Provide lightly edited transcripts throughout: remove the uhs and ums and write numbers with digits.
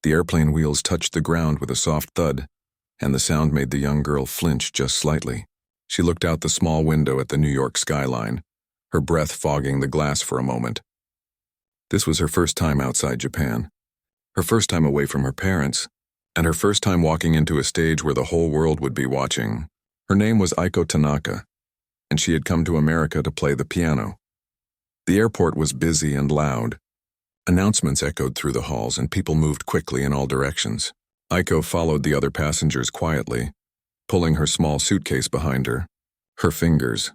The airplane wheels touched the ground with a soft thud, and the sound made the young girl flinch just slightly. She looked out the small window at the New York skyline, her breath fogging the glass for a moment. This was her first time outside Japan, her first time away from her parents, and her first time walking into a stage where the whole world would be watching. Her name was Aiko Tanaka, and she had come to America to play the piano. The airport was busy and loud. Announcements echoed through the halls, and people moved quickly in all directions. Aiko followed the other passengers quietly, pulling her small suitcase behind her. Her fingers,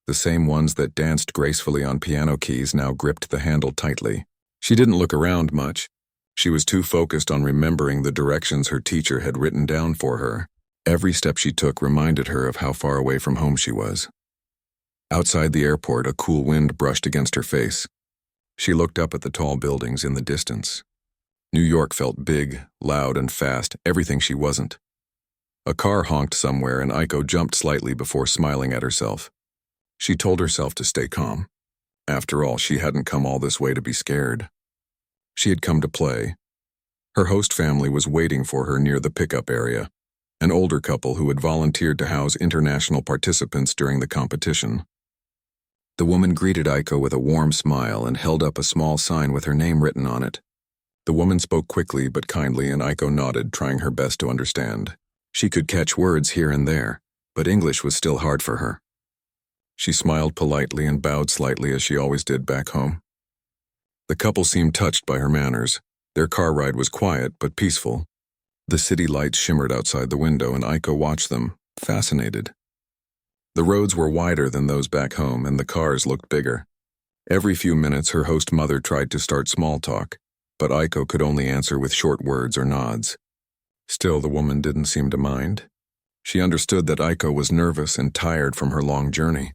the same ones that danced gracefully on piano keys, now gripped the handle tightly. She didn't look around much. She was too focused on remembering the directions her teacher had written down for her. Every step she took reminded her of how far away from home she was. Outside the airport, a cool wind brushed against her face. She looked up at the tall buildings in the distance. New York felt big, loud, and fast, everything she wasn't. A car honked somewhere, and Aiko jumped slightly before smiling at herself. She told herself to stay calm. After all, she hadn't come all this way to be scared. She had come to play. Her host family was waiting for her near the pickup area, an older couple who had volunteered to house international participants during the competition. The woman greeted Aiko with a warm smile and held up a small sign with her name written on it. The woman spoke quickly but kindly, and Aiko nodded, trying her best to understand. She could catch words here and there, but English was still hard for her. She smiled politely and bowed slightly as she always did back home. The couple seemed touched by her manners. Their car ride was quiet but peaceful. The city lights shimmered outside the window, and Aiko watched them, fascinated. The roads were wider than those back home, and the cars looked bigger. Every few minutes, her host mother tried to start small talk, but Aiko could only answer with short words or nods. Still, the woman didn't seem to mind. She understood that Aiko was nervous and tired from her long journey.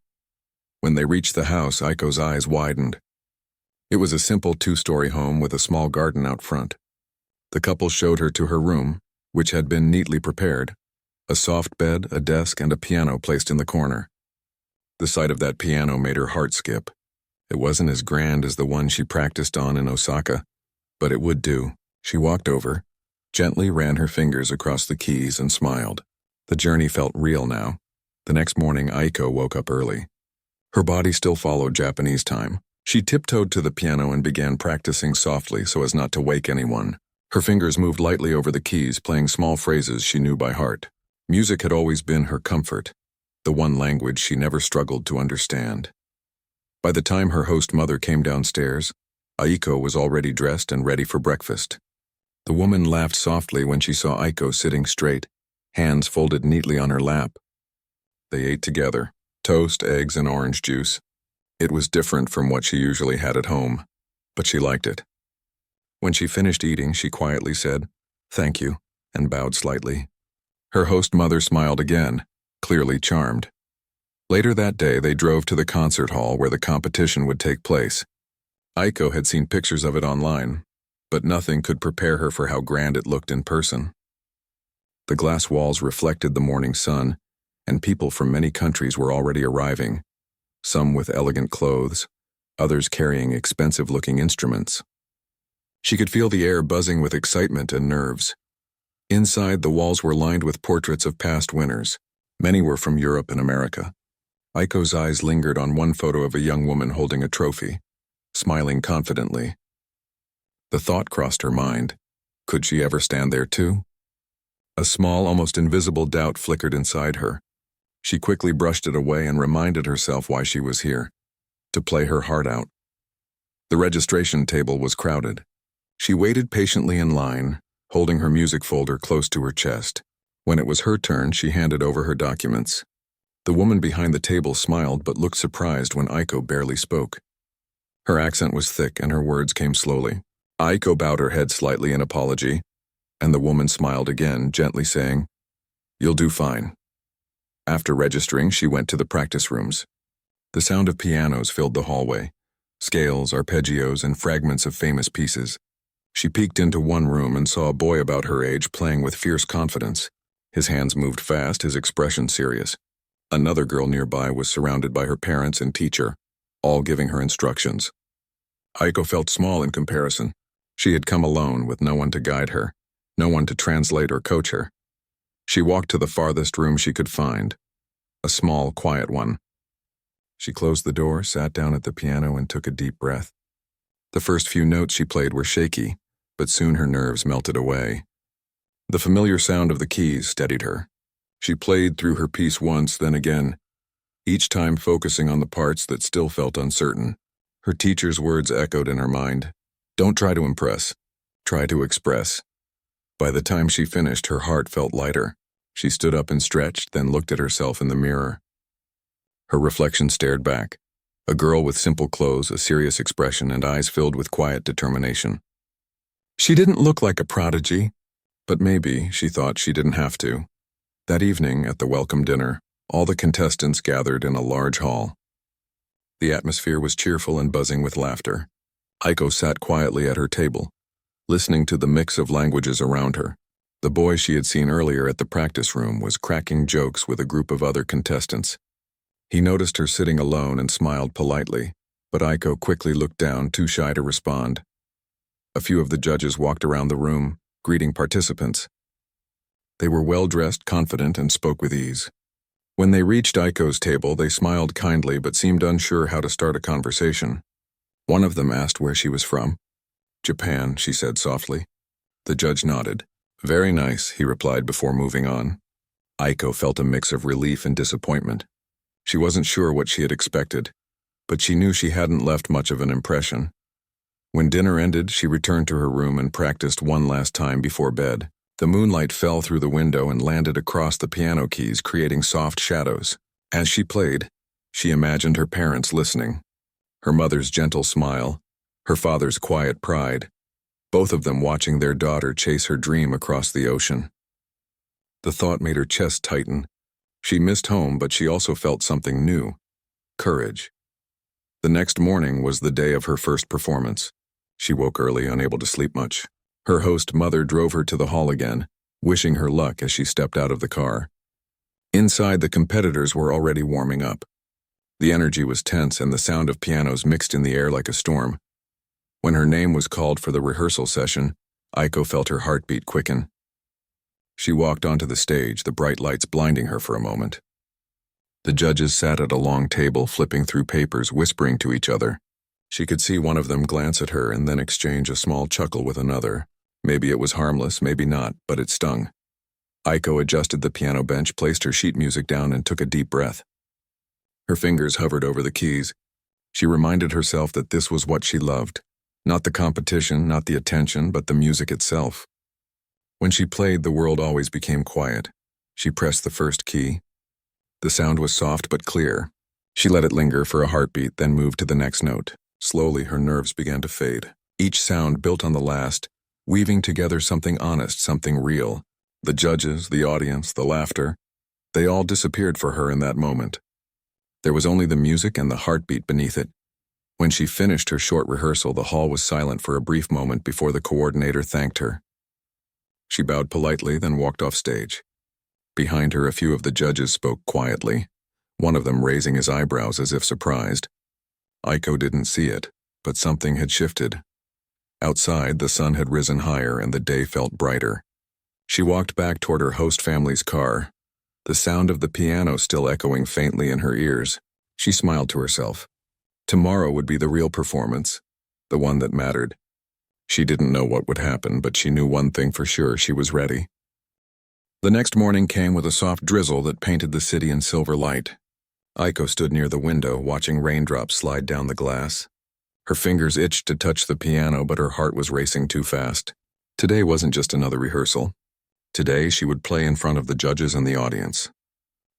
When they reached the house, Aiko's eyes widened. It was a simple 2-story home with a small garden out front. The couple showed her to her room, which had been neatly prepared. A soft bed, a desk, and a piano placed in the corner. The sight of that piano made her heart skip. It wasn't as grand as the one she practiced on in Osaka, but it would do. She walked over, gently ran her fingers across the keys, and smiled. The journey felt real now. The next morning, Aiko woke up early. Her body still followed Japanese time. She tiptoed to the piano and began practicing softly so as not to wake anyone. Her fingers moved lightly over the keys, playing small phrases she knew by heart. Music had always been her comfort, the one language she never struggled to understand. By the time her host mother came downstairs, Aiko was already dressed and ready for breakfast. The woman laughed softly when she saw Aiko sitting straight, hands folded neatly on her lap. They ate together, toast, eggs, and orange juice. It was different from what she usually had at home, but she liked it. When she finished eating, she quietly said, "Thank you," and bowed slightly. Her host mother smiled again, clearly charmed. Later that day, they drove to the concert hall where the competition would take place. Aiko had seen pictures of it online, but nothing could prepare her for how grand it looked in person. The glass walls reflected the morning sun, and people from many countries were already arriving, some with elegant clothes, others carrying expensive-looking instruments. She could feel the air buzzing with excitement and nerves. Inside, the walls were lined with portraits of past winners. Many were from Europe and America. Aiko's eyes lingered on one photo of a young woman holding a trophy, smiling confidently. The thought crossed her mind, could she ever stand there too? A small, almost invisible doubt flickered inside her. She quickly brushed it away and reminded herself why she was here, to play her heart out. The registration table was crowded. She waited patiently in line, holding her music folder close to her chest. When it was her turn, she handed over her documents. The woman behind the table smiled but looked surprised when Aiko barely spoke. Her accent was thick and her words came slowly. Aiko bowed her head slightly in apology, and the woman smiled again, gently saying, "You'll do fine." After registering, she went to the practice rooms. The sound of pianos filled the hallway, scales, arpeggios, and fragments of famous pieces. She peeked into one room and saw a boy about her age playing with fierce confidence. His hands moved fast, his expression serious. Another girl nearby was surrounded by her parents and teacher, all giving her instructions. Aiko felt small in comparison. She had come alone with no one to guide her, no one to translate or coach her. She walked to the farthest room she could find, a small, quiet one. She closed the door, sat down at the piano, and took a deep breath. The first few notes she played were shaky, but soon her nerves melted away. The familiar sound of the keys steadied her. She played through her piece once, then again, each time focusing on the parts that still felt uncertain. Her teacher's words echoed in her mind. Don't try to impress. Try to express. By the time she finished, her heart felt lighter. She stood up and stretched, then looked at herself in the mirror. Her reflection stared back. A girl with simple clothes, a serious expression, and eyes filled with quiet determination. She didn't look like a prodigy, but maybe, she thought, she didn't have to. That evening, at the welcome dinner, all the contestants gathered in a large hall. The atmosphere was cheerful and buzzing with laughter. Aiko sat quietly at her table, listening to the mix of languages around her. The boy she had seen earlier at the practice room was cracking jokes with a group of other contestants. He noticed her sitting alone and smiled politely, but Aiko quickly looked down, too shy to respond. A few of the judges walked around the room, greeting participants. They were well-dressed, confident, and spoke with ease. When they reached Aiko's table, they smiled kindly but seemed unsure how to start a conversation. One of them asked where she was from. Japan, she said softly. The judge nodded. Very nice, he replied before moving on. Aiko felt a mix of relief and disappointment. She wasn't sure what she had expected, but she knew she hadn't left much of an impression. When dinner ended, she returned to her room and practiced one last time before bed. The moonlight fell through the window and landed across the piano keys, creating soft shadows. As she played, she imagined her parents listening. Her mother's gentle smile, her father's quiet pride, both of them watching their daughter chase her dream across the ocean. The thought made her chest tighten. She missed home, but she also felt something new: courage. The next morning was the day of her first performance. She woke early, unable to sleep much. Her host mother drove her to the hall again, wishing her luck as she stepped out of the car. Inside, the competitors were already warming up. The energy was tense and the sound of pianos mixed in the air like a storm. When her name was called for the rehearsal session, Aiko felt her heartbeat quicken. She walked onto the stage, the bright lights blinding her for a moment. The judges sat at a long table, flipping through papers, whispering to each other. She could see one of them glance at her and then exchange a small chuckle with another. Maybe it was harmless, maybe not, but it stung. Aiko adjusted the piano bench, placed her sheet music down, and took a deep breath. Her fingers hovered over the keys. She reminded herself that this was what she loved. Not the competition, not the attention, but the music itself. When she played, the world always became quiet. She pressed the first key. The sound was soft but clear. She let it linger for a heartbeat, then moved to the next note. Slowly, her nerves began to fade. Each sound built on the last, weaving together something honest, something real. The judges, the audience, the laughter, they all disappeared for her in that moment. There was only the music and the heartbeat beneath it. When she finished her short rehearsal, the hall was silent for a brief moment before the coordinator thanked her. She bowed politely, then walked off stage. Behind her, a few of the judges spoke quietly, one of them raising his eyebrows as if surprised. Aiko didn't see it, but something had shifted. Outside, the sun had risen higher and the day felt brighter. She walked back toward her host family's car, the sound of the piano still echoing faintly in her ears. She smiled to herself. Tomorrow would be the real performance, the one that mattered. She didn't know what would happen, but she knew one thing for sure: she was ready. The next morning came with a soft drizzle that painted the city in silver light. Aiko stood near the window, watching raindrops slide down the glass. Her fingers itched to touch the piano, but her heart was racing too fast. Today wasn't just another rehearsal. Today she would play in front of the judges and the audience.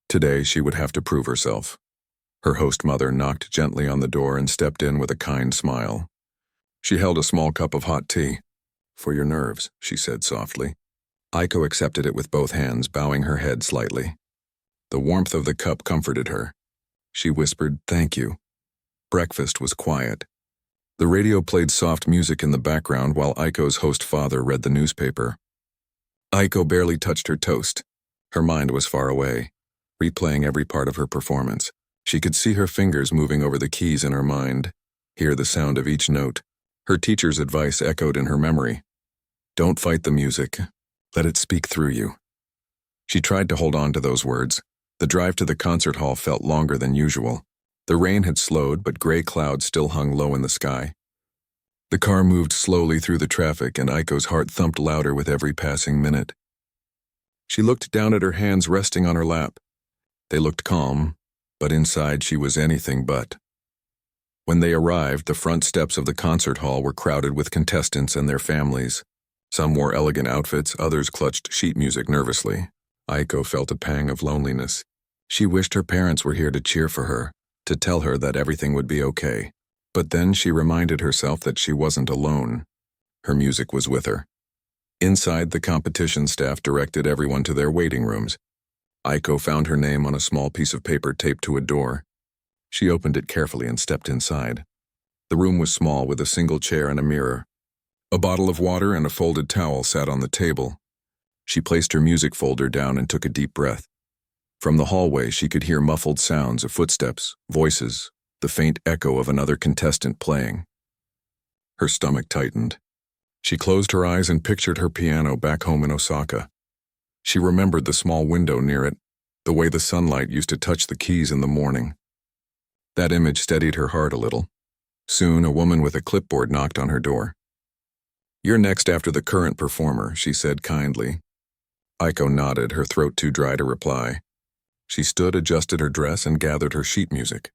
Today she would have to prove herself. Her host mother knocked gently on the door and stepped in with a kind smile. She held a small cup of hot tea. "For your nerves," she said softly. Aiko accepted it with both hands, bowing her head slightly. The warmth of the cup comforted her. She whispered, "Thank you." Breakfast was quiet. The radio played soft music in the background while Aiko's host father read the newspaper. Aiko barely touched her toast. Her mind was far away, replaying every part of her performance. She could see her fingers moving over the keys in her mind, hear the sound of each note. Her teacher's advice echoed in her memory. Don't fight the music. Let it speak through you. She tried to hold on to those words. The drive to the concert hall felt longer than usual. The rain had slowed, but gray clouds still hung low in the sky. The car moved slowly through the traffic, and Aiko's heart thumped louder with every passing minute. She looked down at her hands resting on her lap. They looked calm, but inside she was anything but. When they arrived, the front steps of the concert hall were crowded with contestants and their families. Some wore elegant outfits, others clutched sheet music nervously. Aiko felt a pang of loneliness. She wished her parents were here to cheer for her, to tell her that everything would be okay. But then she reminded herself that she wasn't alone. Her music was with her. Inside, the competition staff directed everyone to their waiting rooms. Aiko found her name on a small piece of paper taped to a door. She opened it carefully and stepped inside. The room was small, with a single chair and a mirror. A bottle of water and a folded towel sat on the table. She placed her music folder down and took a deep breath. From the hallway, she could hear muffled sounds of footsteps, voices, the faint echo of another contestant playing. Her stomach tightened. She closed her eyes and pictured her piano back home in Osaka. She remembered the small window near it, the way the sunlight used to touch the keys in the morning. That image steadied her heart a little. Soon, a woman with a clipboard knocked on her door. "You're next after the current performer," she said kindly. Aiko nodded, her throat too dry to reply. She stood, adjusted her dress, and gathered her sheet music.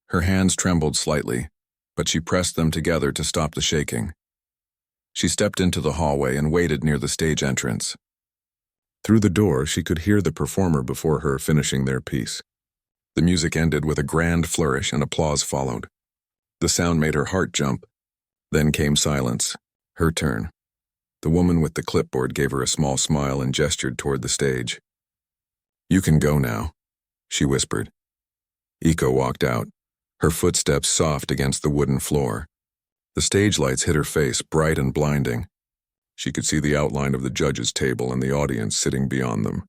Her hands trembled slightly, but she pressed them together to stop the shaking. She stepped into the hallway and waited near the stage entrance. Through the door, she could hear the performer before her finishing their piece. The music ended with a grand flourish and applause followed. The sound made her heart jump. Then came silence. Her turn. The woman with the clipboard gave her a small smile and gestured toward the stage. "You can go now," she whispered. Aiko walked out, her footsteps soft against the wooden floor. The stage lights hit her face, bright and blinding. She could see the outline of the judges' table and the audience sitting beyond them,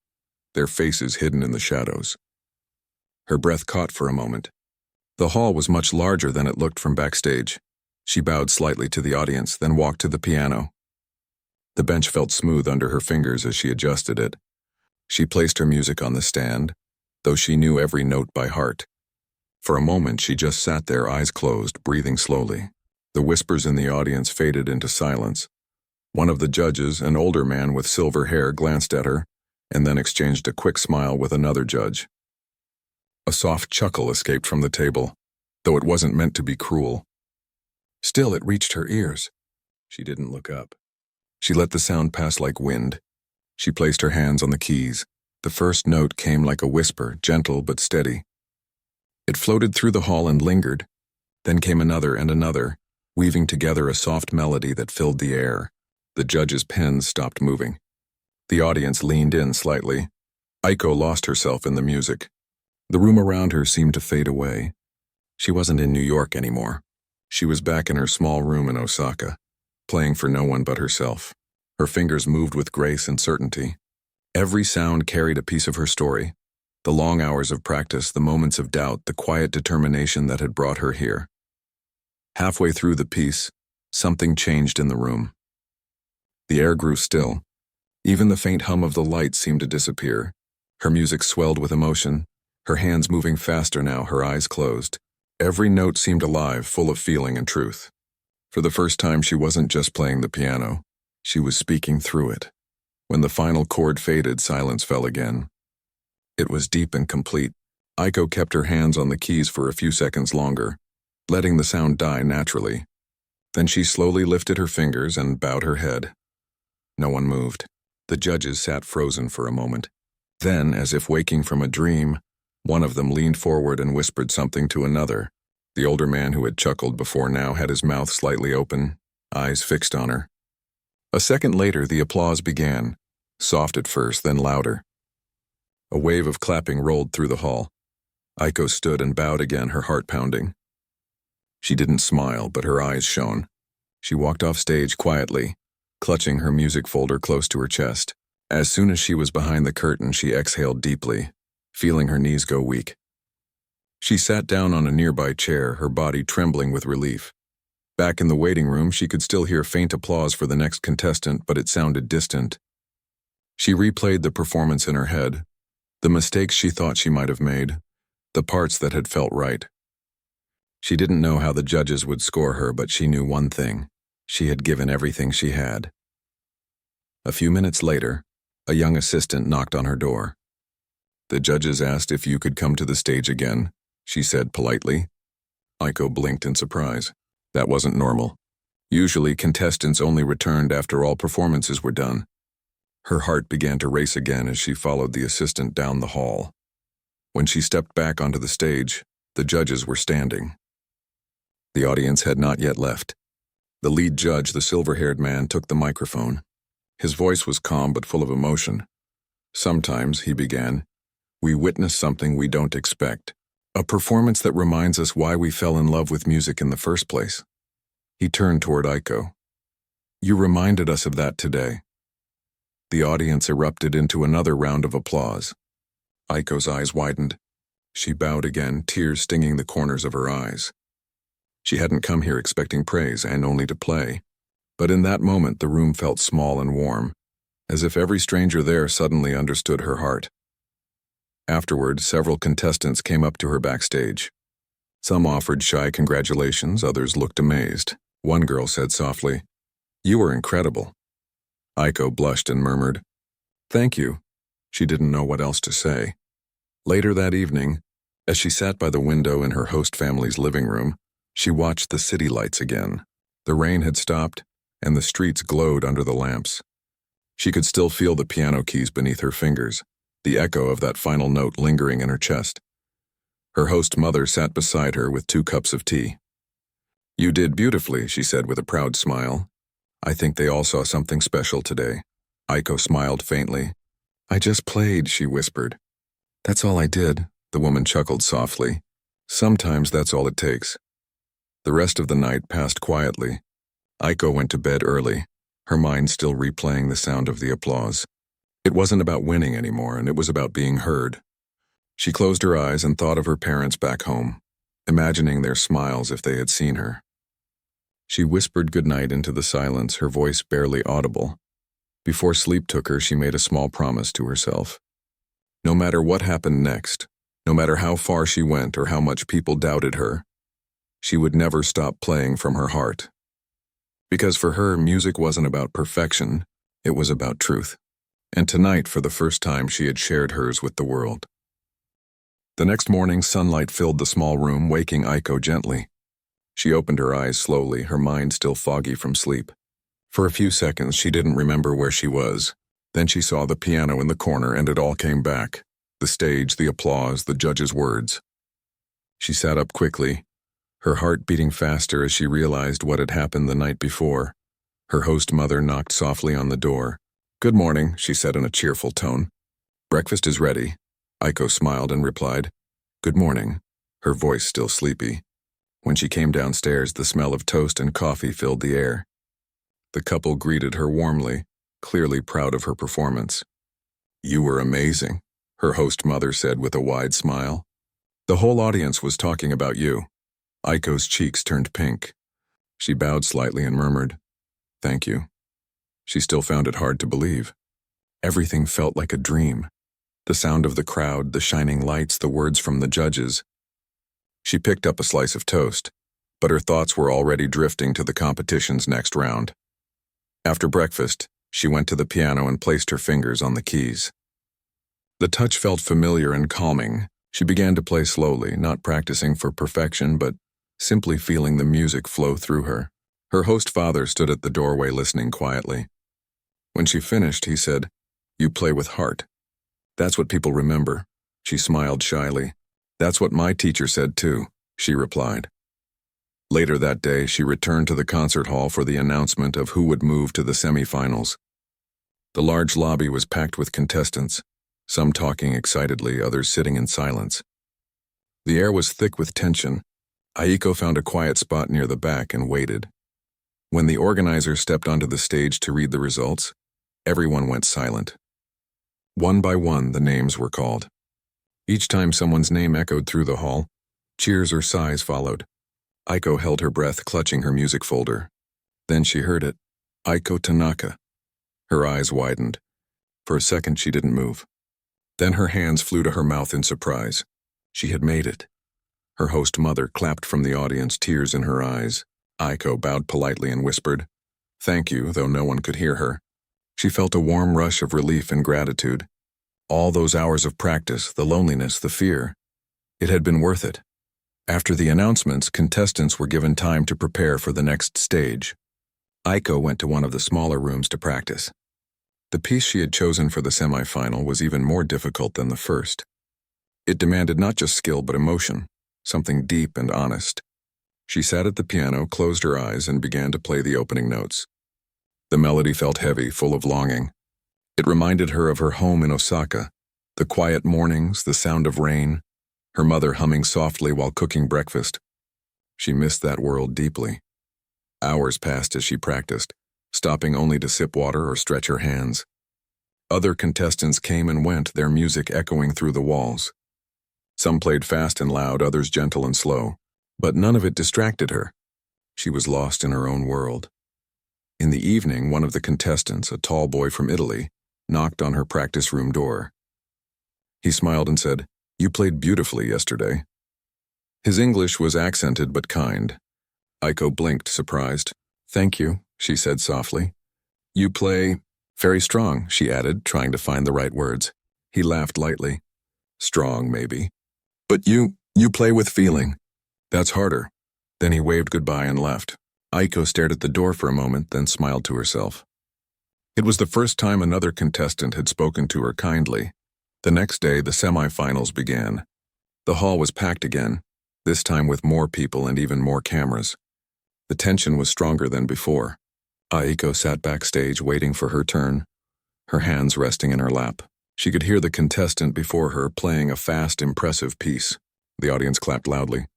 their faces hidden in the shadows. Her breath caught for a moment. The hall was much larger than it looked from backstage. She bowed slightly to the audience, then walked to the piano. The bench felt smooth under her fingers as she adjusted it. She placed her music on the stand, though she knew every note by heart. For a moment, she just sat there, eyes closed, breathing slowly. The whispers in the audience faded into silence. One of the judges, an older man with silver hair, glanced at her, and then exchanged a quick smile with another judge. A soft chuckle escaped from the table, though it wasn't meant to be cruel. Still, it reached her ears. She didn't look up. She let the sound pass like wind. She placed her hands on the keys. The first note came like a whisper, gentle but steady. It floated through the hall and lingered. Then came another and another, weaving together a soft melody that filled the air. The judge's pens stopped moving. The audience leaned in slightly. Aiko lost herself in the music. The room around her seemed to fade away. She wasn't in New York anymore. She was back in her small room in Osaka, playing for no one but herself. Her fingers moved with grace and certainty. Every sound carried a piece of her story. The long hours of practice, the moments of doubt, the quiet determination that had brought her here. Halfway through the piece, something changed in the room. The air grew still. Even the faint hum of the light seemed to disappear. Her music swelled with emotion, her hands moving faster now, her eyes closed. Every note seemed alive, full of feeling and truth. For the first time, she wasn't just playing the piano. She was speaking through it. When the final chord faded, silence fell again. It was deep and complete. Aiko kept her hands on the keys for a few seconds longer, letting the sound die naturally. Then she slowly lifted her fingers and bowed her head. No one moved. The judges sat frozen for a moment. Then, as if waking from a dream, one of them leaned forward and whispered something to another. The older man who had chuckled before now had his mouth slightly open, eyes fixed on her. A second later, the applause began, soft at first, then louder. A wave of clapping rolled through the hall. Aiko stood and bowed again, her heart pounding. She didn't smile, but her eyes shone. She walked off stage quietly, clutching her music folder close to her chest. As soon as she was behind the curtain, she exhaled deeply, feeling her knees go weak. She sat down on a nearby chair, her body trembling with relief. Back in the waiting room, she could still hear faint applause for the next contestant, but it sounded distant. She replayed the performance in her head, the mistakes she thought she might have made, the parts that had felt right. She didn't know how the judges would score her, but she knew one thing: she had given everything she had. A few minutes later, a young assistant knocked on her door. "The judges asked if you could come to the stage again," she said politely. Aiko blinked in surprise. That wasn't normal. Usually, contestants only returned after all performances were done. Her heart began to race again as she followed the assistant down the hall. When she stepped back onto the stage, the judges were standing. The audience had not yet left. The lead judge, the silver-haired man, took the microphone. His voice was calm but full of emotion. "Sometimes," he began, "we witness something we don't expect. A performance that reminds us why we fell in love with music in the first place." He turned toward Aiko. "You reminded us of that today." The audience erupted into another round of applause. Aiko's eyes widened. She bowed again, tears stinging the corners of her eyes. She hadn't come here expecting praise and only to play. But in that moment, the room felt small and warm, as if every stranger there suddenly understood her heart. Afterward, several contestants came up to her backstage. Some offered shy congratulations, others looked amazed. One girl said softly, "You were incredible." Aiko blushed and murmured, "Thank you." She didn't know what else to say. Later that evening, as she sat by the window in her host family's living room, she watched the city lights again. The rain had stopped, and the streets glowed under the lamps. She could still feel the piano keys beneath her fingers, the echo of that final note lingering in her chest. Her host mother sat beside her with 2 cups of tea. "You did beautifully," she said with a proud smile. "I think they all saw something special today." Aiko smiled faintly. "I just played," she whispered. "That's all I did," the woman chuckled softly. "Sometimes that's all it takes." The rest of the night passed quietly. Aiko went to bed early, her mind still replaying the sound of the applause. It wasn't about winning anymore, and it was about being heard. She closed her eyes and thought of her parents back home, imagining their smiles if they had seen her. She whispered goodnight into the silence, her voice barely audible. Before sleep took her, she made a small promise to herself. No matter what happened next, no matter how far she went or how much people doubted her, she would never stop playing from her heart. Because for her, music wasn't about perfection, it was about truth. And tonight, for the first time, she had shared hers with the world. The next morning, sunlight filled the small room, waking Aiko gently. She opened her eyes slowly, her mind still foggy from sleep. For a few seconds, she didn't remember where she was. Then she saw the piano in the corner, and it all came back. The stage, the applause, the judge's words. She sat up quickly, her heart beating faster as she realized what had happened the night before. Her host mother knocked softly on the door. "Good morning," she said in a cheerful tone. "Breakfast is ready." Aiko smiled and replied, "Good morning," her voice still sleepy. When she came downstairs, the smell of toast and coffee filled the air. The couple greeted her warmly, clearly proud of her performance. "You were amazing," her host mother said with a wide smile. "The whole audience was talking about you." Aiko's cheeks turned pink. She bowed slightly and murmured, "Thank you." She still found it hard to believe. Everything felt like a dream. The sound of the crowd, the shining lights, the words from the judges. She picked up a slice of toast, but her thoughts were already drifting to the competition's next round. After breakfast, she went to the piano and placed her fingers on the keys. The touch felt familiar and calming. She began to play slowly, not practicing for perfection, but simply feeling the music flow through her. Her host father stood at the doorway listening quietly. When she finished, he said, "You play with heart. That's what people remember." She smiled shyly. "That's what my teacher said too," she replied. Later that day, she returned to the concert hall for the announcement of who would move to the semifinals. The large lobby was packed with contestants, some talking excitedly, others sitting in silence. The air was thick with tension. Aiko found a quiet spot near the back and waited. When the organizer stepped onto the stage to read the results, everyone went silent. One by one, the names were called. Each time someone's name echoed through the hall, cheers or sighs followed. Aiko held her breath, clutching her music folder. Then she heard it. Aiko Tanaka. Her eyes widened. For a second, she didn't move. Then her hands flew to her mouth in surprise. She had made it. Her host mother clapped from the audience, tears in her eyes. Aiko bowed politely and whispered, "Thank you," though no one could hear her. She felt a warm rush of relief and gratitude. All those hours of practice, the loneliness, the fear, it had been worth it. After the announcements, contestants were given time to prepare for the next stage. Aiko went to one of the smaller rooms to practice. The piece she had chosen for the semifinal was even more difficult than the first. It demanded not just skill but emotion, something deep and honest. She sat at the piano, closed her eyes, and began to play the opening notes. The melody felt heavy, full of longing. It reminded her of her home in Osaka, the quiet mornings, the sound of rain, her mother humming softly while cooking breakfast. She missed that world deeply. Hours passed as she practiced, stopping only to sip water or stretch her hands. Other contestants came and went, their music echoing through the walls. Some played fast and loud, others gentle and slow, but none of it distracted her. She was lost in her own world. In the evening, one of the contestants, a tall boy from Italy, knocked on her practice room door. He smiled and said, "You played beautifully yesterday." His English was accented but kind. Aiko blinked, surprised. "Thank you," she said softly. "You play very strong," she added, trying to find the right words. He laughed lightly. "Strong, maybe. But you play with feeling. That's harder." Then he waved goodbye and left. Aiko stared at the door for a moment, then smiled to herself. It was the first time another contestant had spoken to her kindly. The next day, the semifinals began. The hall was packed again, this time with more people and even more cameras. The tension was stronger than before. Aiko sat backstage waiting for her turn, her hands resting in her lap. She could hear the contestant before her playing a fast, impressive piece. The audience clapped loudly.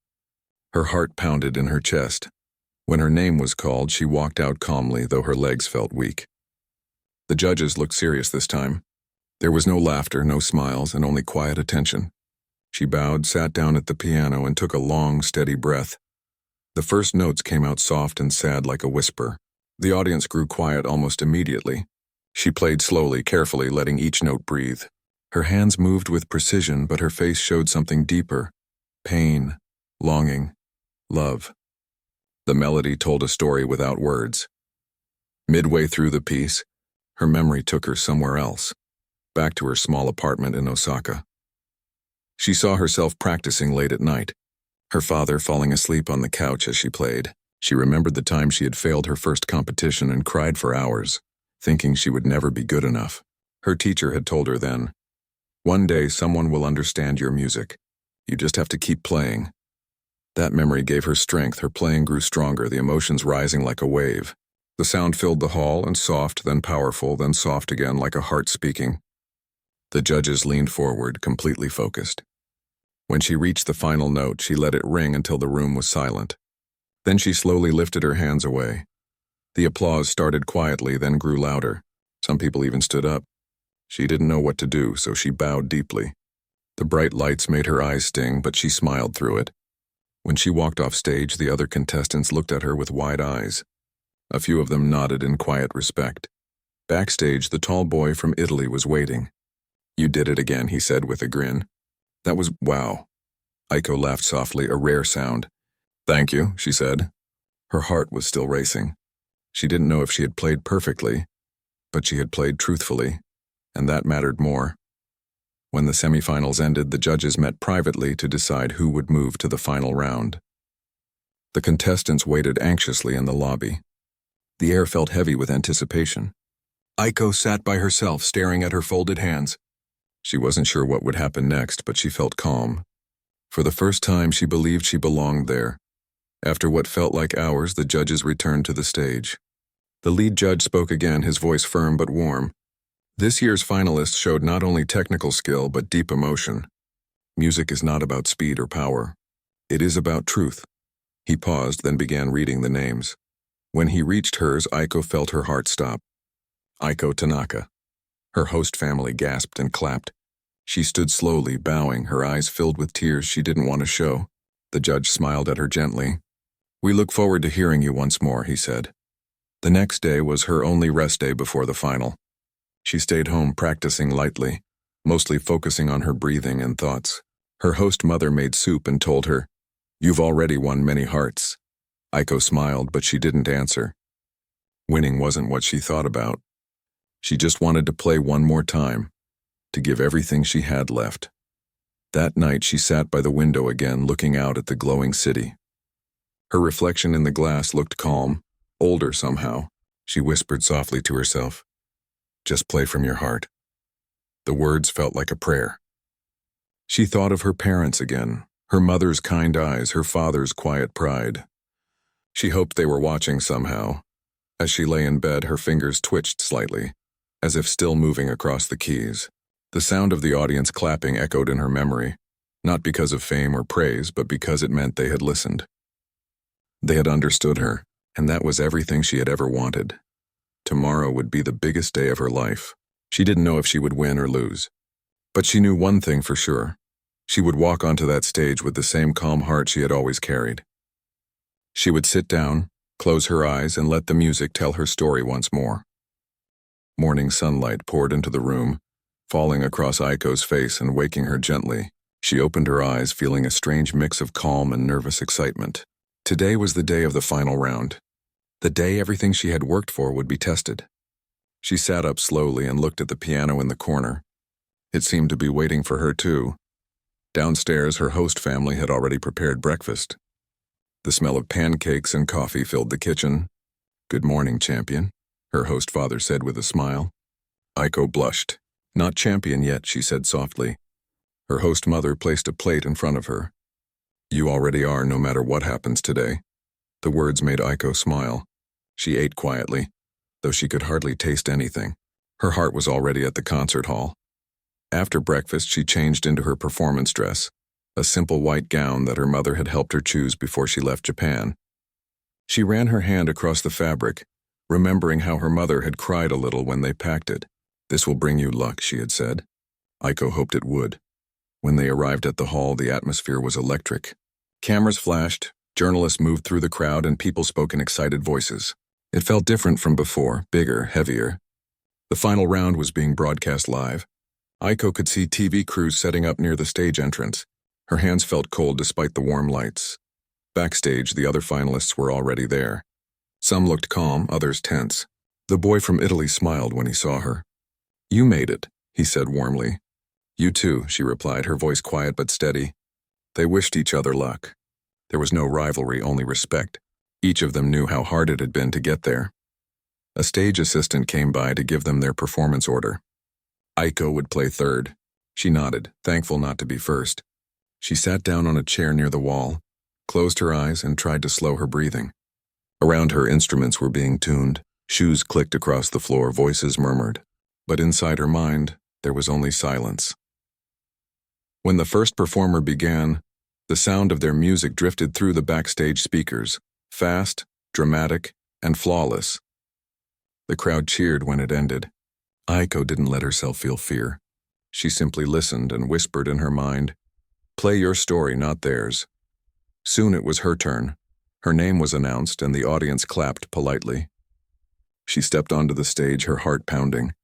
Her heart pounded in her chest. When her name was called, she walked out calmly, though her legs felt weak. The judges looked serious this time. There was no laughter, no smiles, and only quiet attention. She bowed, sat down at the piano, and took a long, steady breath. The first notes came out soft and sad like a whisper. The audience grew quiet almost immediately. She played slowly, carefully, letting each note breathe. Her hands moved with precision, but her face showed something deeper. Pain, longing, love. The melody told a story without words. Midway through the piece, her memory took her somewhere else, back to her small apartment in Osaka. She saw herself practicing late at night, her father falling asleep on the couch as she played. She remembered the time she had failed her first competition and cried for hours, thinking she would never be good enough. Her teacher had told her then, "One day someone will understand your music. You just have to keep playing." That memory gave her strength. Her playing grew stronger, the emotions rising like a wave. The sound filled the hall, and soft, then powerful, then soft again, like a heart speaking. The judges leaned forward, completely focused. When she reached the final note, she let it ring until the room was silent. Then she slowly lifted her hands away. The applause started quietly, then grew louder. Some people even stood up. She didn't know what to do, so she bowed deeply. The bright lights made her eyes sting, but she smiled through it. When she walked off stage, the other contestants looked at her with wide eyes. A few of them nodded in quiet respect. Backstage, the tall boy from Italy was waiting. "You did it again," he said with a grin. "That was wow." Aiko laughed softly, a rare sound. "Thank you," she said. Her heart was still racing. She didn't know if she had played perfectly, but she had played truthfully, and that mattered more. When the semifinals ended, the judges met privately to decide who would move to the final round. The contestants waited anxiously in the lobby. The air felt heavy with anticipation. Aiko sat by herself, staring at her folded hands. She wasn't sure what would happen next, but she felt calm. For the first time, she believed she belonged there. After what felt like hours, the judges returned to the stage. The lead judge spoke again, his voice firm but warm. This year's finalists showed not only technical skill, but deep emotion. Music is not about speed or power. It is about truth. He paused, then began reading the names. When he reached hers, Aiko felt her heart stop. Aiko Tanaka. Her host family gasped and clapped. She stood slowly, bowing, her eyes filled with tears she didn't want to show. The judge smiled at her gently. "We look forward to hearing you once more," he said. The next day was her only rest day before the final. She stayed home practicing lightly, mostly focusing on her breathing and thoughts. Her host mother made soup and told her, "You've already won many hearts." Aiko smiled, but she didn't answer. Winning wasn't what she thought about. She just wanted to play one more time, to give everything she had left. That night she sat by the window again, looking out at the glowing city. Her reflection in the glass looked calm, older somehow. She whispered softly to herself, "Just play from your heart." The words felt like a prayer. She thought of her parents again, her mother's kind eyes, her father's quiet pride. She hoped they were watching somehow. As she lay in bed, her fingers twitched slightly, as if still moving across the keys. The sound of the audience clapping echoed in her memory, not because of fame or praise, but because it meant they had listened. They had understood her, and that was everything she had ever wanted. Tomorrow would be the biggest day of her life. She didn't know if she would win or lose. But she knew one thing for sure. She would walk onto that stage with the same calm heart she had always carried. She would sit down, close her eyes, and let the music tell her story once more. Morning sunlight poured into the room, falling across Aiko's face and waking her gently. She opened her eyes, feeling a strange mix of calm and nervous excitement. Today was the day of the final round. The day everything she had worked for would be tested. She sat up slowly and looked at the piano in the corner. It seemed to be waiting for her too. Downstairs, her host family had already prepared breakfast. The smell of pancakes and coffee filled the kitchen. "Good morning, champion," her host father said with a smile. Aiko blushed. "Not champion yet," she said softly. Her host mother placed a plate in front of her. "You already are, no matter what happens today." The words made Aiko smile. She ate quietly, though she could hardly taste anything. Her heart was already at the concert hall. After breakfast, she changed into her performance dress, a simple white gown that her mother had helped her choose before she left Japan. She ran her hand across the fabric, remembering how her mother had cried a little when they packed it. "This will bring you luck," she had said. Aiko hoped it would. When they arrived at the hall, the atmosphere was electric. Cameras flashed, journalists moved through the crowd, and people spoke in excited voices. It felt different from before, bigger, heavier. The final round was being broadcast live. Aiko could see TV crews setting up near the stage entrance. Her hands felt cold despite the warm lights. Backstage, the other finalists were already there. Some looked calm, others tense. The boy from Italy smiled when he saw her. "You made it," he said warmly. "You too," she replied, her voice quiet but steady. They wished each other luck. There was no rivalry, only respect. Each of them knew how hard it had been to get there. A stage assistant came by to give them their performance order. Aiko would play third. She nodded, thankful not to be first. She sat down on a chair near the wall, closed her eyes, and tried to slow her breathing. Around her, instruments were being tuned. Shoes clicked across the floor, voices murmured. But inside her mind, there was only silence. When the first performer began, the sound of their music drifted through the backstage speakers, fast, dramatic, and flawless. The crowd cheered when it ended. Aiko didn't let herself feel fear. She simply listened and whispered in her mind, "Play your story, not theirs." Soon it was her turn. Her name was announced and the audience clapped politely. She stepped onto the stage, her heart pounding.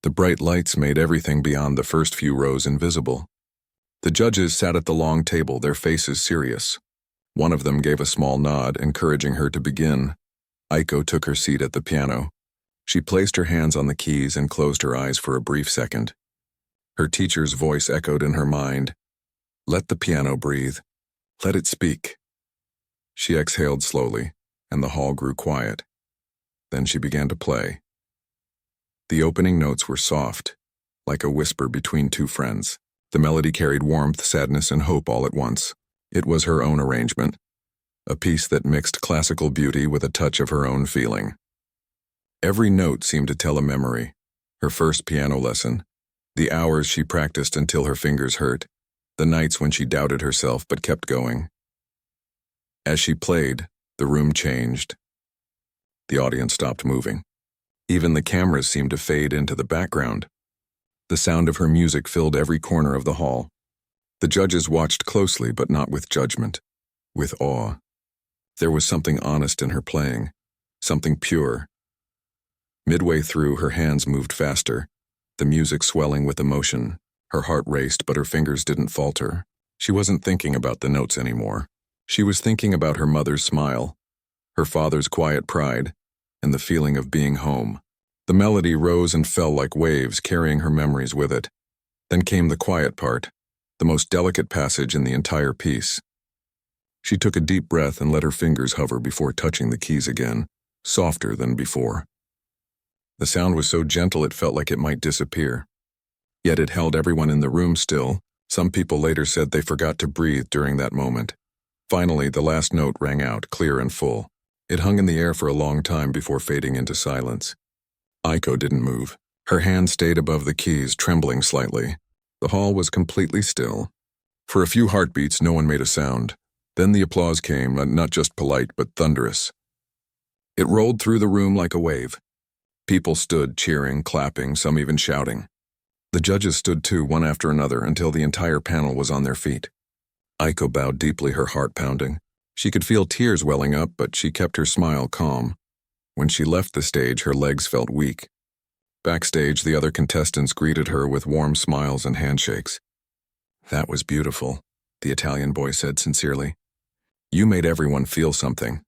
The bright lights made everything beyond the first few rows invisible. The judges sat at the long table, their faces serious. One of them gave a small nod, encouraging her to begin. Aiko took her seat at the piano. She placed her hands on the keys and closed her eyes for a brief second. Her teacher's voice echoed in her mind. "Let the piano breathe. Let it speak." She exhaled slowly, and the hall grew quiet. Then she began to play. The opening notes were soft, like a whisper between two friends. The melody carried warmth, sadness, and hope all at once. It was her own arrangement, a piece that mixed classical beauty with a touch of her own feeling. Every note seemed to tell a memory. Her first piano lesson, the hours she practiced until her fingers hurt, the nights when she doubted herself but kept going. As she played, the room changed. The audience stopped moving. Even the cameras seemed to fade into the background. The sound of her music filled every corner of the hall. The judges watched closely, but not with judgment, with awe. There was something honest in her playing, something pure. Midway through, her hands moved faster, the music swelling with emotion. Her heart raced, but her fingers didn't falter. She wasn't thinking about the notes anymore. She was thinking about her mother's smile, her father's quiet pride, and the feeling of being home. The melody rose and fell like waves, carrying her memories with it. Then came the quiet part, the most delicate passage in the entire piece. She took a deep breath and let her fingers hover before touching the keys again, softer than before. The sound was so gentle it felt like it might disappear. Yet it held everyone in the room still. Some people later said they forgot to breathe during that moment. Finally, the last note rang out, clear and full. It hung in the air for a long time before fading into silence. Aiko didn't move. Her hand stayed above the keys, trembling slightly. The hall was completely still. For a few heartbeats, no one made a sound. Then the applause came, not just polite, but thunderous. It rolled through the room like a wave. People stood, cheering, clapping, some even shouting. The judges stood too, one after another, until the entire panel was on their feet. Aiko bowed deeply, her heart pounding. She could feel tears welling up, but she kept her smile calm. When she left the stage, her legs felt weak. Backstage, the other contestants greeted her with warm smiles and handshakes. "That was beautiful," the Italian boy said sincerely. "You made everyone feel something."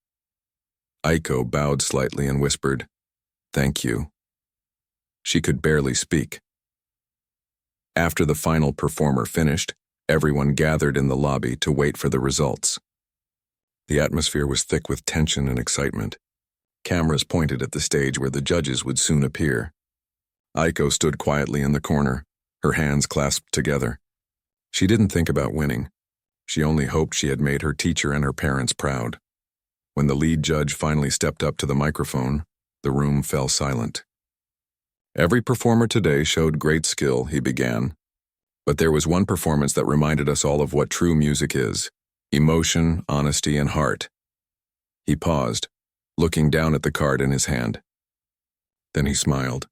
Aiko bowed slightly and whispered, "Thank you." She could barely speak. After the final performer finished, everyone gathered in the lobby to wait for the results. The atmosphere was thick with tension and excitement. Cameras pointed at the stage where the judges would soon appear. Aiko stood quietly in the corner, her hands clasped together. She didn't think about winning. She only hoped she had made her teacher and her parents proud. When the lead judge finally stepped up to the microphone, the room fell silent. "Every performer today showed great skill," he began. "But there was one performance that reminded us all of what true music is: emotion, honesty, and heart." He paused, looking down at the card in his hand. Then he smiled.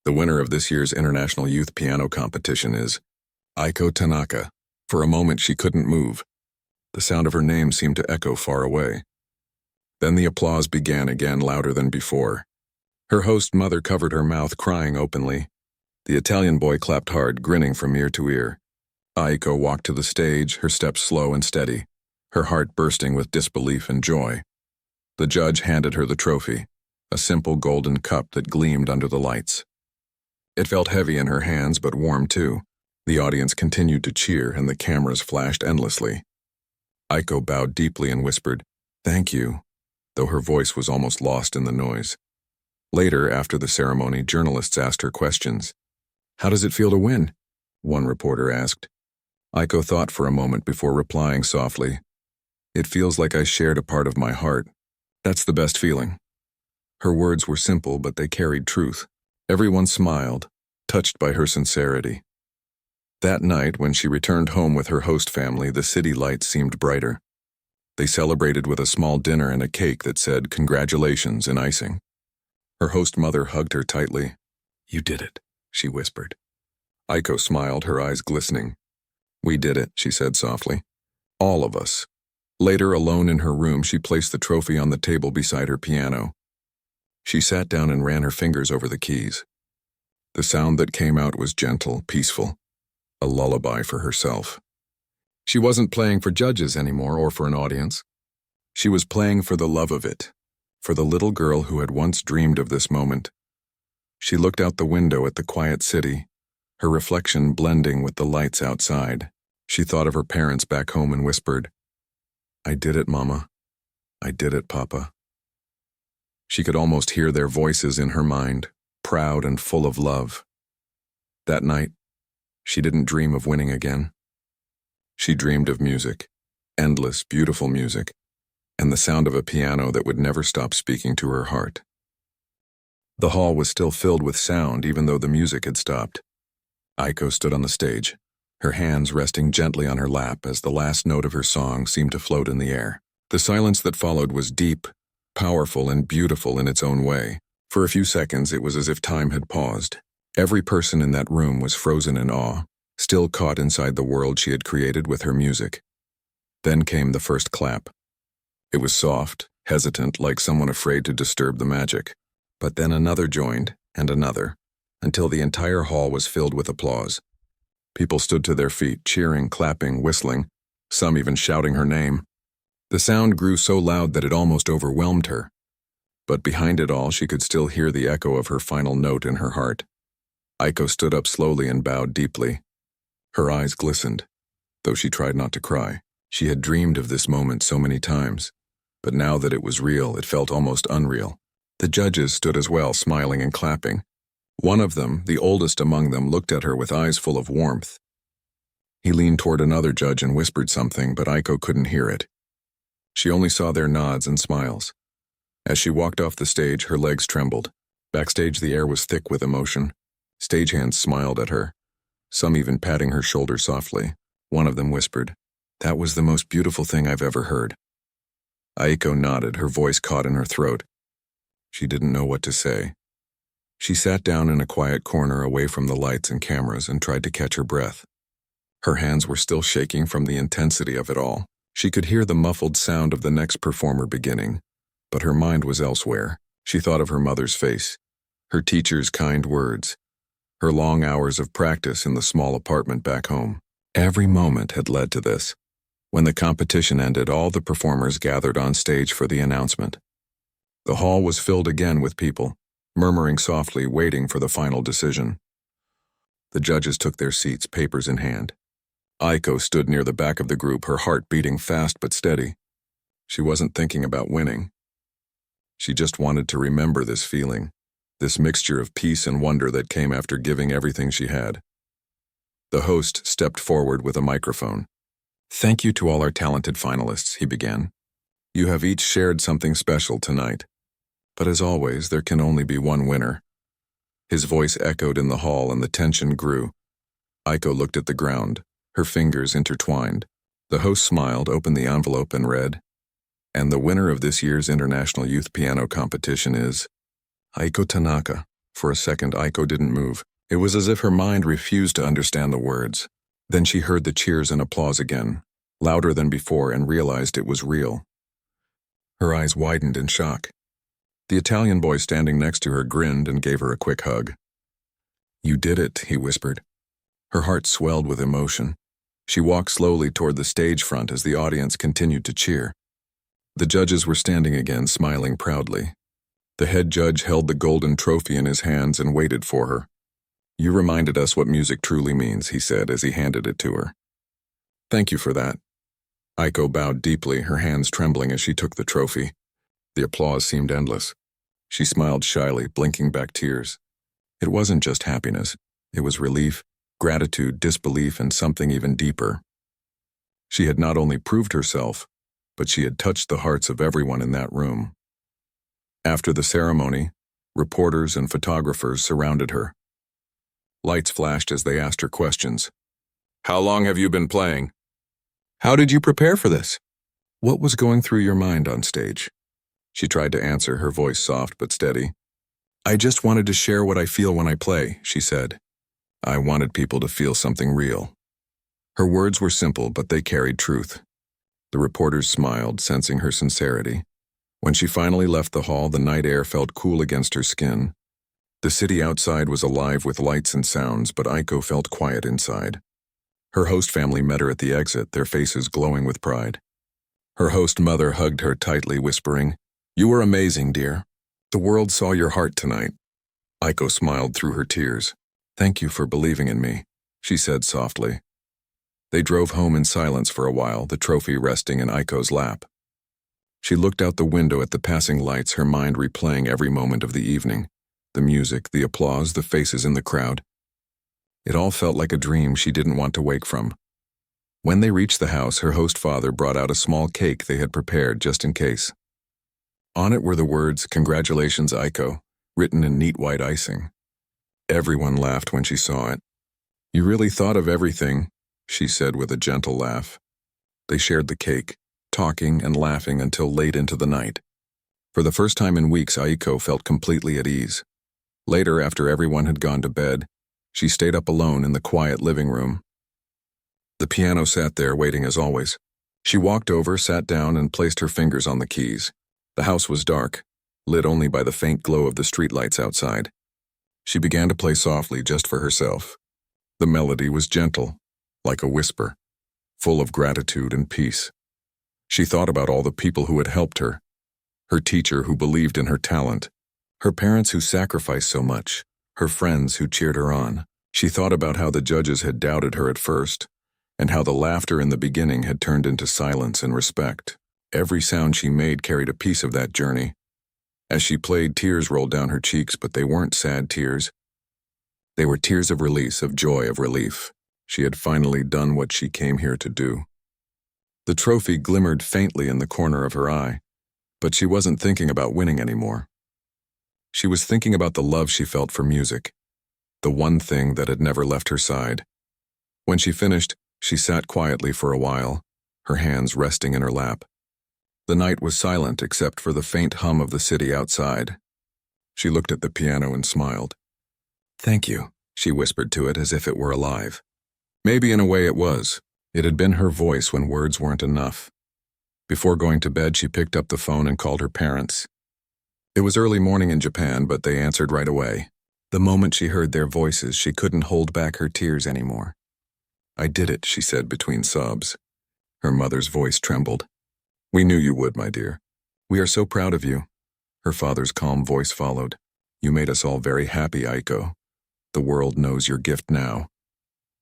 "The winner of this year's International Youth Piano Competition is Aiko Tanaka." For a moment she couldn't move. The sound of her name seemed to echo far away. Then the applause began again, louder than before. Her host mother covered her mouth, crying openly. The Italian boy clapped hard, grinning from ear to ear. Aiko walked to the stage, her steps slow and steady, her heart bursting with disbelief and joy. The judge handed her the trophy, a simple golden cup that gleamed under the lights. It felt heavy in her hands, but warm too. The audience continued to cheer, and the cameras flashed endlessly. Aiko bowed deeply and whispered, "Thank you," though her voice was almost lost in the noise. Later, after the ceremony, journalists asked her questions. "How does it feel to win?" one reporter asked. Aiko thought for a moment before replying softly, "It feels like I shared a part of my heart. That's the best feeling." Her words were simple, but they carried truth. Everyone smiled, touched by her sincerity. That night, when she returned home with her host family, the city lights seemed brighter. They celebrated with a small dinner and a cake that said "Congratulations" in icing. Her host mother hugged her tightly. "You did it," she whispered. Aiko smiled, her eyes glistening. "We did it," she said softly. "All of us." Later, alone in her room, she placed the trophy on the table beside her piano. She sat down and ran her fingers over the keys. The sound that came out was gentle, peaceful, a lullaby for herself. She wasn't playing for judges anymore or for an audience. She was playing for the love of it, for the little girl who had once dreamed of this moment. She looked out the window at the quiet city, her reflection blending with the lights outside. She thought of her parents back home and whispered, "I did it, Mama. I did it, Papa." She could almost hear their voices in her mind, proud and full of love. That night, she didn't dream of winning again. She dreamed of music, endless, beautiful music, and the sound of a piano that would never stop speaking to her heart. The hall was still filled with sound, even though the music had stopped. Aiko stood on the stage, her hands resting gently on her lap as the last note of her song seemed to float in the air. The silence that followed was deep, powerful, and beautiful in its own way. For a few seconds, it was as if time had paused. Every person in that room was frozen in awe, still caught inside the world she had created with her music. Then came the first clap. It was soft, hesitant, like someone afraid to disturb the magic. But then another joined, and another, until the entire hall was filled with applause. People stood to their feet, cheering, clapping, whistling, some even shouting her name. The sound grew so loud that it almost overwhelmed her. But behind it all, she could still hear the echo of her final note in her heart. Aiko stood up slowly and bowed deeply. Her eyes glistened, though she tried not to cry. She had dreamed of this moment so many times, but now that it was real, it felt almost unreal. The judges stood as well, smiling and clapping. One of them, the oldest among them, looked at her with eyes full of warmth. He leaned toward another judge and whispered something, but Aiko couldn't hear it. She only saw their nods and smiles. As she walked off the stage, her legs trembled. Backstage, the air was thick with emotion. Stagehands smiled at her, some even patting her shoulder softly. One of them whispered, "That was the most beautiful thing I've ever heard." Aiko nodded, her voice caught in her throat. She didn't know what to say. She sat down in a quiet corner away from the lights and cameras and tried to catch her breath. Her hands were still shaking from the intensity of it all. She could hear the muffled sound of the next performer beginning, but her mind was elsewhere. She thought of her mother's face, her teacher's kind words, her long hours of practice in the small apartment back home. Every moment had led to this. When the competition ended, all the performers gathered on stage for the announcement. The hall was filled again with people, murmuring softly, waiting for the final decision. The judges took their seats, papers in hand. Aiko stood near the back of the group, her heart beating fast but steady. She wasn't thinking about winning. She just wanted to remember this feeling, this mixture of peace and wonder that came after giving everything she had. The host stepped forward with a microphone. "Thank you to all our talented finalists," he began. "You have each shared something special tonight. But as always, there can only be one winner." His voice echoed in the hall and the tension grew. Aiko looked at the ground, her fingers intertwined. The host smiled, opened the envelope and read, "And the winner of this year's International Youth Piano Competition is Aiko Tanaka." For a second, Aiko didn't move. It was as if her mind refused to understand the words. Then she heard the cheers and applause again, louder than before, and realized it was real. Her eyes widened in shock. The Italian boy standing next to her grinned and gave her a quick hug. "You did it," he whispered. Her heart swelled with emotion. She walked slowly toward the stage front as the audience continued to cheer. The judges were standing again, smiling proudly. The head judge held the golden trophy in his hands and waited for her. "You reminded us what music truly means," he said as he handed it to her. "Thank you for that." Aiko bowed deeply, her hands trembling as she took the trophy. The applause seemed endless. She smiled shyly, blinking back tears. It wasn't just happiness. It was relief, gratitude, disbelief, and something even deeper. She had not only proved herself, but she had touched the hearts of everyone in that room. After the ceremony, reporters and photographers surrounded her. Lights flashed as they asked her questions. "How long have you been playing? How did you prepare for this? What was going through your mind on stage?" She tried to answer, her voice soft but steady. "I just wanted to share what I feel when I play," she said. "I wanted people to feel something real." Her words were simple, but they carried truth. The reporters smiled, sensing her sincerity. When she finally left the hall, the night air felt cool against her skin. The city outside was alive with lights and sounds, but Aiko felt quiet inside. Her host family met her at the exit, their faces glowing with pride. Her host mother hugged her tightly, whispering, "You were amazing, dear. The world saw your heart tonight." Aiko smiled through her tears. "Thank you for believing in me," she said softly. They drove home in silence for a while, the trophy resting in Aiko's lap. She looked out the window at the passing lights, her mind replaying every moment of the evening. The music, the applause, the faces in the crowd. It all felt like a dream she didn't want to wake from. When they reached the house, her host father brought out a small cake they had prepared just in case. On it were the words, "Congratulations, Aiko," written in neat white icing. Everyone laughed when she saw it. "You really thought of everything," she said with a gentle laugh. They shared the cake, talking and laughing until late into the night. For the first time in weeks, Aiko felt completely at ease. Later, after everyone had gone to bed, she stayed up alone in the quiet living room. The piano sat there waiting as always. She walked over, sat down, and placed her fingers on the keys. The house was dark, lit only by the faint glow of the streetlights outside. She began to play softly just for herself. The melody was gentle, like a whisper, full of gratitude and peace. She thought about all the people who had helped her, her teacher who believed in her talent, her parents who sacrificed so much, her friends who cheered her on. She thought about how the judges had doubted her at first, and how the laughter in the beginning had turned into silence and respect. Every sound she made carried a piece of that journey. As she played, tears rolled down her cheeks, but they weren't sad tears. They were tears of release, of joy, of relief. She had finally done what she came here to do. The trophy glimmered faintly in the corner of her eye, but she wasn't thinking about winning anymore. She was thinking about the love she felt for music, the one thing that had never left her side. When she finished, she sat quietly for a while, her hands resting in her lap. The night was silent except for the faint hum of the city outside. She looked at the piano and smiled. "Thank you," she whispered to it as if it were alive. Maybe in a way it was. It had been her voice when words weren't enough. Before going to bed, she picked up the phone and called her parents. It was early morning in Japan, but they answered right away. The moment she heard their voices, she couldn't hold back her tears anymore. "I did it," she said between sobs. Her mother's voice trembled. "We knew you would, my dear. We are so proud of you." Her father's calm voice followed. "You made us all very happy, Aiko. The world knows your gift now."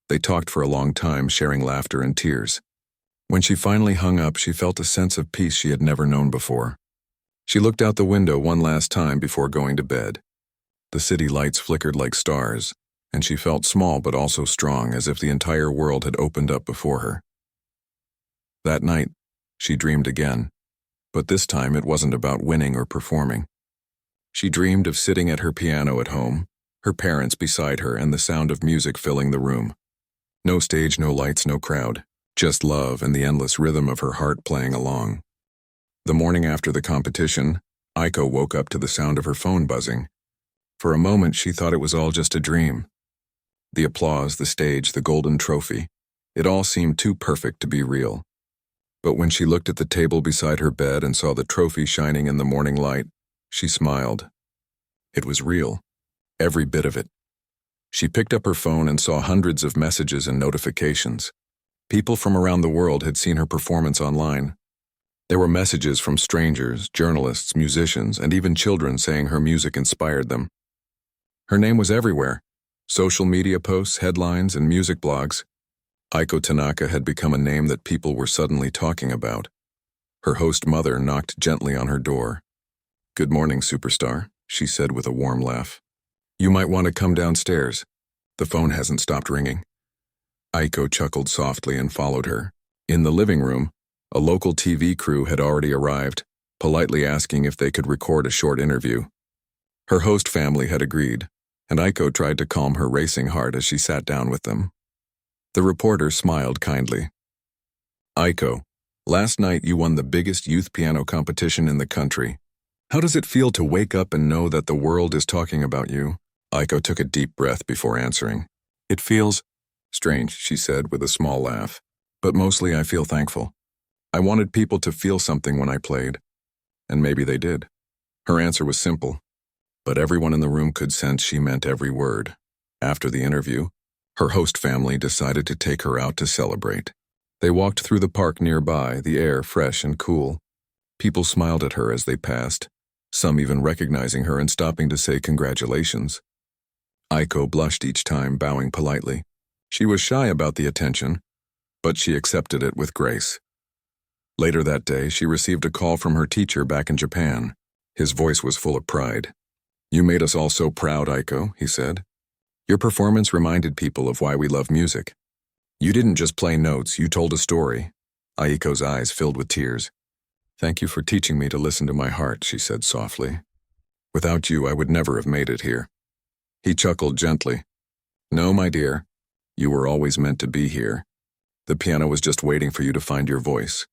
They talked for a long time, sharing laughter and tears. When she finally hung up, she felt a sense of peace she had never known before. She looked out the window one last time before going to bed. The city lights flickered like stars, and she felt small but also strong, as if the entire world had opened up before her. That night, she dreamed again, but this time it wasn't about winning or performing. She dreamed of sitting at her piano at home, her parents beside her, and the sound of music filling the room. No stage, no lights, no crowd, just love and the endless rhythm of her heart playing along. The morning after the competition, Aiko woke up to the sound of her phone buzzing. For a moment, she thought it was all just a dream. The applause, the stage, the golden trophy, it all seemed too perfect to be real. But when she looked at the table beside her bed and saw the trophy shining in the morning light, she smiled. It was real, every bit of it. She picked up her phone and saw hundreds of messages and notifications. People from around the world had seen her performance online. There were messages from strangers, journalists, musicians, and even children saying her music inspired them. Her name was everywhere. Social media posts, headlines, and music blogs. Aiko Tanaka had become a name that people were suddenly talking about. Her host mother knocked gently on her door. "Good morning, superstar," she said with a warm laugh. "You might want to come downstairs. The phone hasn't stopped ringing." Aiko chuckled softly and followed her. In the living room, a local TV crew had already arrived, politely asking if they could record a short interview. Her host family had agreed, and Aiko tried to calm her racing heart as she sat down with them. The reporter smiled kindly. "Aiko, last night you won the biggest youth piano competition in the country. How does it feel to wake up and know that the world is talking about you?" Aiko took a deep breath before answering. "It feels strange," she said with a small laugh, "but mostly I feel thankful. I wanted people to feel something when I played, and maybe they did." Her answer was simple, but everyone in the room could sense she meant every word. After the interview, her host family decided to take her out to celebrate. They walked through the park nearby, the air fresh and cool. People smiled at her as they passed, some even recognizing her and stopping to say congratulations. Aiko blushed each time, bowing politely. She was shy about the attention, but she accepted it with grace. Later that day, she received a call from her teacher back in Japan. His voice was full of pride. "You made us all so proud, Aiko," he said. "Your performance reminded people of why we love music. You didn't just play notes, you told a story." Aiko's eyes filled with tears. "Thank you for teaching me to listen to my heart," she said softly. "Without you, I would never have made it here." He chuckled gently. "No, my dear, you were always meant to be here. The piano was just waiting for you to find your voice."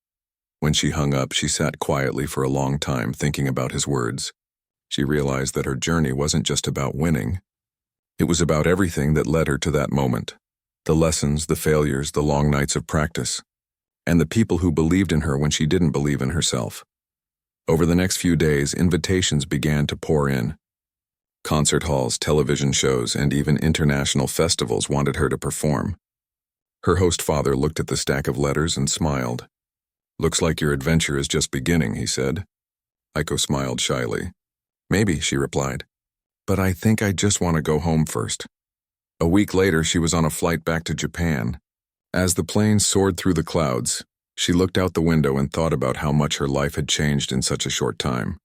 When she hung up, she sat quietly for a long time thinking about his words. She realized that her journey wasn't just about winning. It was about everything that led her to that moment. The lessons, the failures, the long nights of practice. and the people who believed in her when she didn't believe in herself. Over the next few days, invitations began to pour in. Concert halls, television shows, and even international festivals wanted her to perform. Her host father looked at the stack of letters and smiled. "Looks like your adventure is just beginning," he said. Aiko smiled shyly. "Maybe," she replied. "But I think I just want to go home first." A week later, she was on a flight back to Japan. As the plane soared through the clouds, she looked out the window and thought about how much her life had changed in such a short time.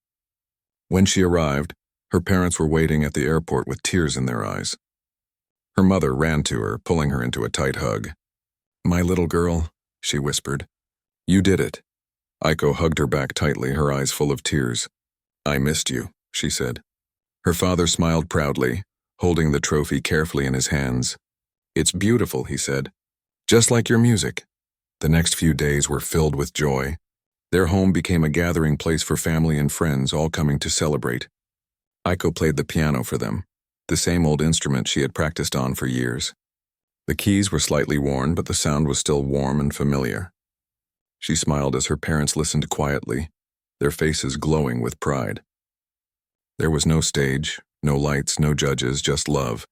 When she arrived, her parents were waiting at the airport with tears in their eyes. Her mother ran to her, pulling her into a tight hug. "My little girl," she whispered. "You did it." Aiko hugged her back tightly, her eyes full of tears. "I missed you," she said. Her father smiled proudly, holding the trophy carefully in his hands. "It's beautiful," he said. "Just like your music." The next few days were filled with joy. Their home became a gathering place for family and friends, all coming to celebrate. Aiko played the piano for them, the same old instrument she had practiced on for years. The keys were slightly worn, but the sound was still warm and familiar. She smiled as her parents listened quietly, their faces glowing with pride. There was no stage, no lights, no judges, just love.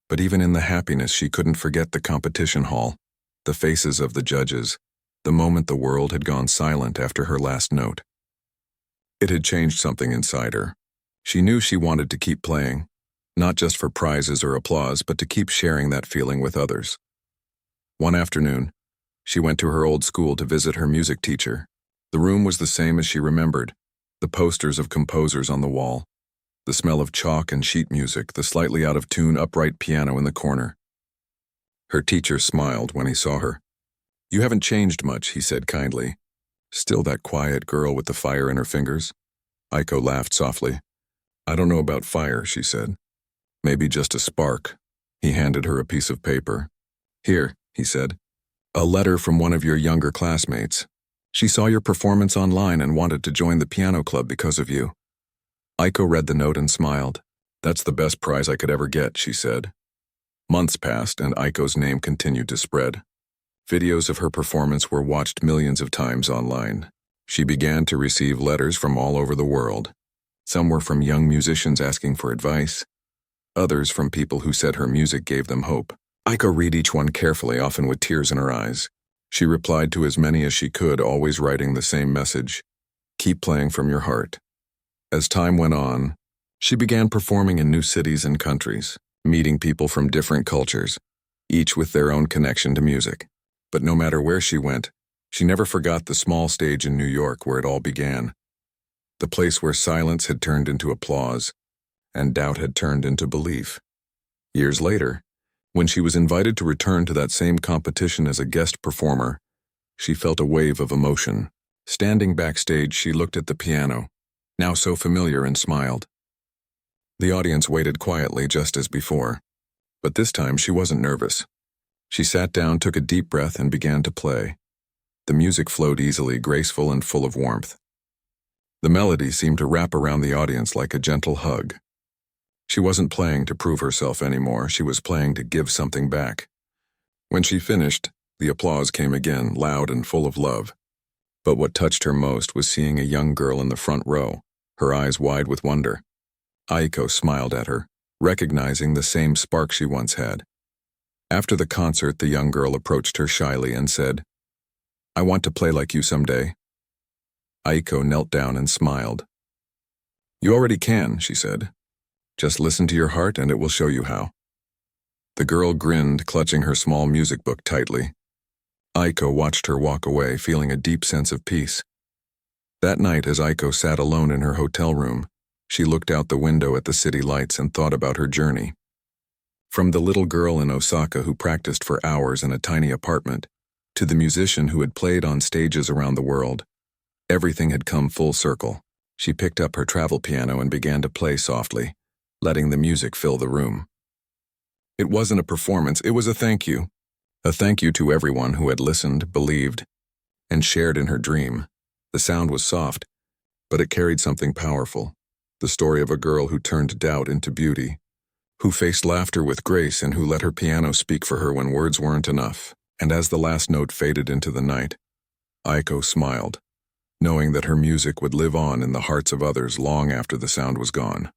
But even in the happiness, she couldn't forget the competition hall, the faces of the judges, the moment the world had gone silent after her last note. It had changed something inside her. She knew she wanted to keep playing, not just for prizes or applause, but to keep sharing that feeling with others. One afternoon, she went to her old school to visit her music teacher. The room was the same as she remembered, the posters of composers on the wall, the smell of chalk and sheet music, the slightly out-of-tune upright piano in the corner. Her teacher smiled when he saw her. "You haven't changed much," he said kindly. "Still that quiet girl with the fire in her fingers?" Aiko laughed softly. "I don't know about fire," she said. "Maybe just a spark." He handed her a piece of paper. "Here," he said. "A letter from one of your younger classmates. She saw your performance online and wanted to join the piano club because of you." Aiko read the note and smiled. "That's the best prize I could ever get," she said. Months passed, and Aiko's name continued to spread. Videos of her performance were watched millions of times online. She began to receive letters from all over the world. Some were from young musicians asking for advice, others from people who said her music gave them hope. Aiko read each one carefully, often with tears in her eyes. She replied to as many as she could, always writing the same message: "Keep playing from your heart." As time went on, she began performing in new cities and countries, meeting people from different cultures, each with their own connection to music. But no matter where she went, she never forgot the small stage in New York where it all began. The place where silence had turned into applause, and doubt had turned into belief. Years later, when she was invited to return to that same competition as a guest performer, she felt a wave of emotion. Standing backstage, she looked at the piano, now so familiar, and smiled. The audience waited quietly just as before, but this time she wasn't nervous. She sat down, took a deep breath, and began to play. The music flowed easily, graceful and full of warmth. The melody seemed to wrap around the audience like a gentle hug. She wasn't playing to prove herself anymore, she was playing to give something back. When she finished, the applause came again, loud and full of love. But what touched her most was seeing a young girl in the front row, her eyes wide with wonder. Aiko smiled at her, recognizing the same spark she once had. After the concert, the young girl approached her shyly and said, "I want to play like you someday." Aiko knelt down and smiled. "You already can," she said. "Just listen to your heart and it will show you how." The girl grinned, clutching her small music book tightly. Aiko watched her walk away, feeling a deep sense of peace. That night, as Aiko sat alone in her hotel room, she looked out the window at the city lights and thought about her journey. From the little girl in Osaka who practiced for hours in a tiny apartment, to the musician who had played on stages around the world, everything had come full circle. She picked up her travel piano and began to play softly, letting the music fill the room. It wasn't a performance, it was a thank you. A thank you to everyone who had listened, believed, and shared in her dream. The sound was soft, but it carried something powerful. The story of a girl who turned doubt into beauty, who faced laughter with grace, and who let her piano speak for her when words weren't enough. And as the last note faded into the night, Aiko smiled, knowing that her music would live on in the hearts of others long after the sound was gone.